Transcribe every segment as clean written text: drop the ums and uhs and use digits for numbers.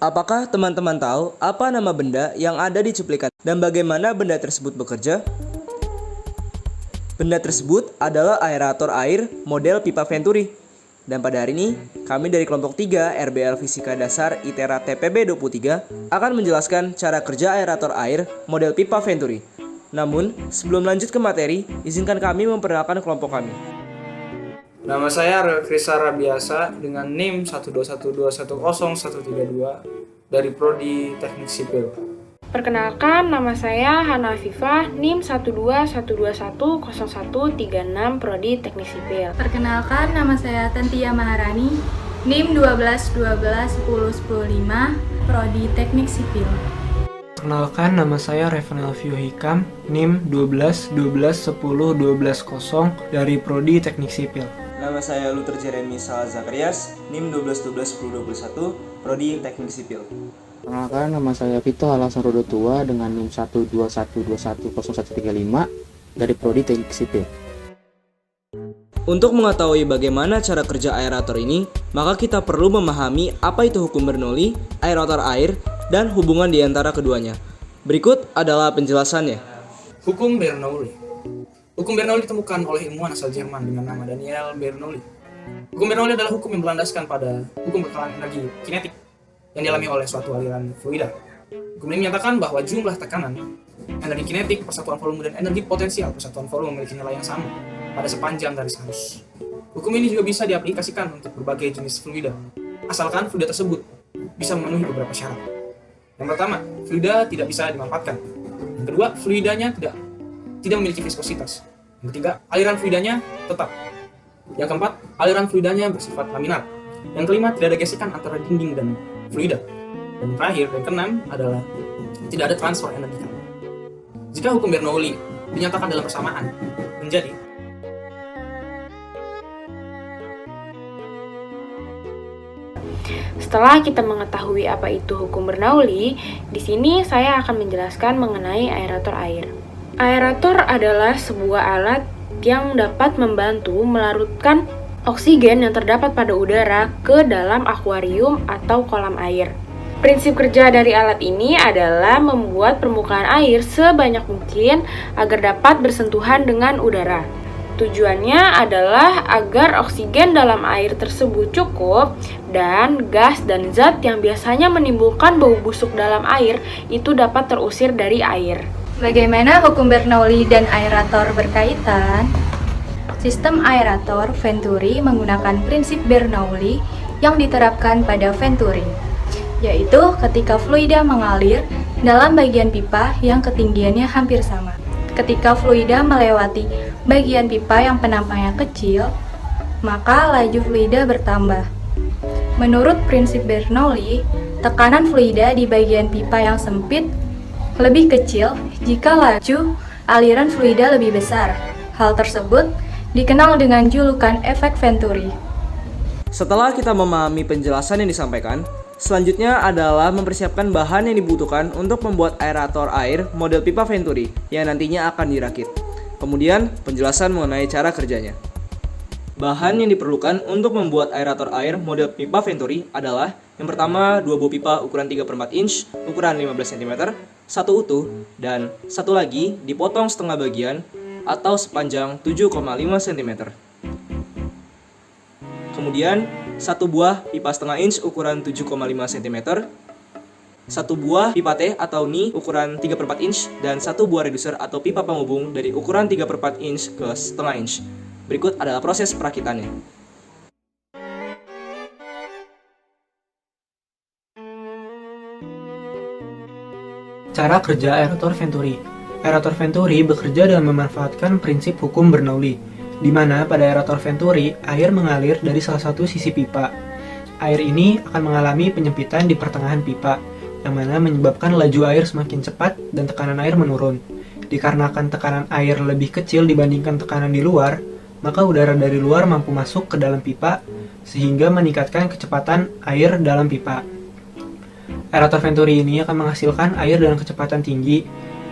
Apakah teman-teman tahu apa nama benda yang ada di cuplikan dan bagaimana benda tersebut bekerja? Benda tersebut adalah aerator air model pipa Venturi. Dan pada hari ini, kami dari kelompok 3 RBL Fisika Dasar ITERA TPB 23 akan menjelaskan cara kerja aerator air model pipa Venturi. Namun, sebelum lanjut ke materi, izinkan kami memperkenalkan kelompok kami. Nama saya Krisa Rabiasa dengan NIM 121210132 dari Prodi Teknik Sipil. Perkenalkan, nama saya Hana Afifah, NIM 121210136 Prodi Teknik Sipil. Perkenalkan, nama saya Tantia Maharani, NIM 1212101005 Prodi Teknik Sipil. Perkenalkan, nama saya Revan Elvio Hikam, NIM 1212101210 dari Prodi Teknik Sipil. Nama saya Luther Jeremy Salah Zakarias, NIM 12121021 Prodi Teknik Sipil. Perkenalkan, nama saya Vito Alasan Rodotua dengan NIM 121210135 dari Prodi Teknik Sipil. Untuk mengetahui bagaimana cara kerja aerator ini, maka kita perlu memahami apa itu hukum Bernoulli, aerator air, dan hubungan di antara keduanya. Berikut adalah penjelasannya. Hukum Bernoulli. Hukum Bernoulli ditemukan oleh ilmuwan asal Jerman dengan nama Daniel Bernoulli. Hukum Bernoulli adalah hukum yang berlandaskan pada hukum kekalan energi kinetik yang dialami oleh suatu aliran fluida. Hukum ini menyatakan bahwa jumlah tekanan, energi kinetik, persatuan volume, dan energi potensial persatuan volume memiliki nilai yang sama pada sepanjang garis arus. Hukum ini juga bisa diaplikasikan untuk berbagai jenis fluida, asalkan fluida tersebut bisa memenuhi beberapa syarat. Yang pertama, fluida tidak bisa dimanfaatkan. Yang kedua, fluidanya tidak memiliki viskositas. Yang ketiga, aliran fluidanya tetap. Yang keempat, aliran fluidanya bersifat laminar. Yang kelima, tidak ada gesekan antara dinding dan fluida. Dan terakhir, yang keenam adalah tidak ada transfer energi. Jika hukum Bernoulli dinyatakan dalam persamaan menjadi Setelah kita mengetahui apa itu hukum Bernoulli, di sini saya akan menjelaskan mengenai aerator air. Aerator adalah sebuah alat yang dapat membantu melarutkan oksigen yang terdapat pada udara ke dalam akuarium atau kolam air. Prinsip kerja dari alat ini adalah membuat permukaan air sebanyak mungkin agar dapat bersentuhan dengan udara. Tujuannya adalah agar oksigen dalam air tersebut cukup dan gas dan zat yang biasanya menimbulkan bau busuk dalam air itu dapat terusir dari air. Bagaimana hukum Bernoulli dan aerator berkaitan? Sistem aerator Venturi menggunakan prinsip Bernoulli yang diterapkan pada Venturi, yaitu ketika fluida mengalir dalam bagian pipa yang ketinggiannya hampir sama. Ketika fluida melewati bagian pipa yang penampangnya kecil, maka laju fluida bertambah. Menurut prinsip Bernoulli, tekanan fluida di bagian pipa yang sempit lebih kecil jika laju aliran fluida lebih besar. Hal tersebut dikenal dengan julukan efek Venturi. Setelah kita memahami penjelasan yang disampaikan, selanjutnya adalah mempersiapkan bahan yang dibutuhkan untuk membuat aerator air model pipa Venturi yang nantinya akan dirakit. Kemudian, penjelasan mengenai cara kerjanya. Bahan yang diperlukan untuk membuat aerator air model pipa Venturi adalah yang pertama, 2 buah pipa ukuran 3/4 inch, ukuran 15 cm, satu utuh, dan satu lagi dipotong setengah bagian atau sepanjang 7,5 cm. Kemudian, satu buah pipa setengah inch ukuran 7,5 cm, satu buah pipa T atau Ni ukuran 3/4 inch, dan satu buah reducer atau pipa penghubung dari ukuran 3/4 inch ke setengah inch. Berikut adalah proses perakitannya. Cara kerja aerator Venturi. Aerator Venturi bekerja dengan memanfaatkan prinsip hukum Bernoulli, di mana pada aerator Venturi, air mengalir dari salah satu sisi pipa. Air ini akan mengalami penyempitan di pertengahan pipa, yang mana menyebabkan laju air semakin cepat dan tekanan air menurun. Dikarenakan tekanan air lebih kecil dibandingkan tekanan di luar, maka udara dari luar mampu masuk ke dalam pipa, sehingga meningkatkan kecepatan air dalam pipa. Aerator Venturi ini akan menghasilkan air dengan kecepatan tinggi,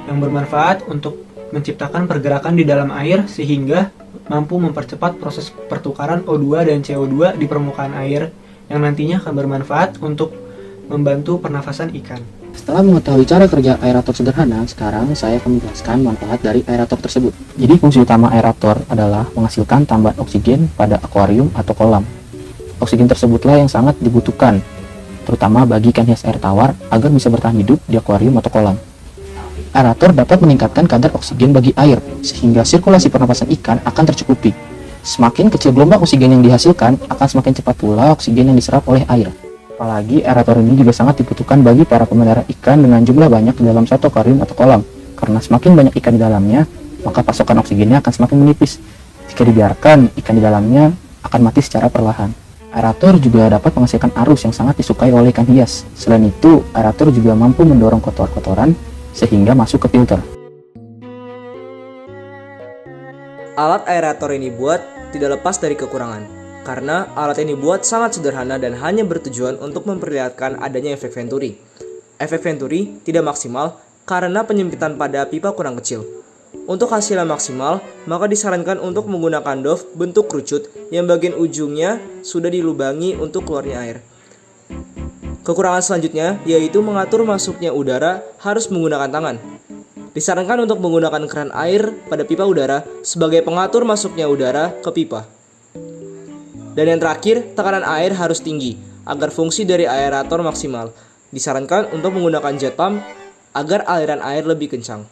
yang bermanfaat untuk menciptakan pergerakan di dalam air sehingga mampu mempercepat proses pertukaran O2 dan CO2 di permukaan air yang nantinya akan bermanfaat untuk membantu pernafasan ikan. Setelah mengetahui cara kerja aerator sederhana, sekarang saya akan menjelaskan manfaat dari aerator tersebut. Jadi fungsi utama aerator adalah menghasilkan tambahan oksigen pada akuarium atau kolam. Oksigen tersebutlah yang sangat dibutuhkan, terutama bagi ikan hias air tawar agar bisa bertahan hidup di akuarium atau kolam. Aerator dapat meningkatkan kadar oksigen bagi air, sehingga sirkulasi pernapasan ikan akan tercukupi. Semakin kecil gelombang oksigen yang dihasilkan, akan semakin cepat pula oksigen yang diserap oleh air. Apalagi aerator ini juga sangat dibutuhkan bagi para pemelihara ikan dengan jumlah banyak di dalam satu akuarium atau kolam. Karena semakin banyak ikan di dalamnya, maka pasokan oksigennya akan semakin menipis. Jika dibiarkan, ikan di dalamnya akan mati secara perlahan. Aerator juga dapat menghasilkan arus yang sangat disukai oleh ikan hias. Selain itu, aerator juga mampu mendorong kotoran-kotoran sehingga masuk ke filter. Alat aerator ini buat tidak lepas dari kekurangan. Karena alat ini buat sangat sederhana dan hanya bertujuan untuk memperlihatkan adanya efek Venturi. Efek Venturi tidak maksimal karena penyempitan pada pipa kurang kecil. Untuk hasilnya maksimal, maka disarankan untuk menggunakan dove bentuk kerucut yang bagian ujungnya sudah dilubangi untuk keluarnya air. Kekurangan selanjutnya yaitu mengatur masuknya udara harus menggunakan tangan. Disarankan untuk menggunakan keran air pada pipa udara sebagai pengatur masuknya udara ke pipa. Dan yang terakhir, tekanan air harus tinggi agar fungsi dari aerator maksimal. Disarankan untuk menggunakan jet pump agar aliran air lebih kencang.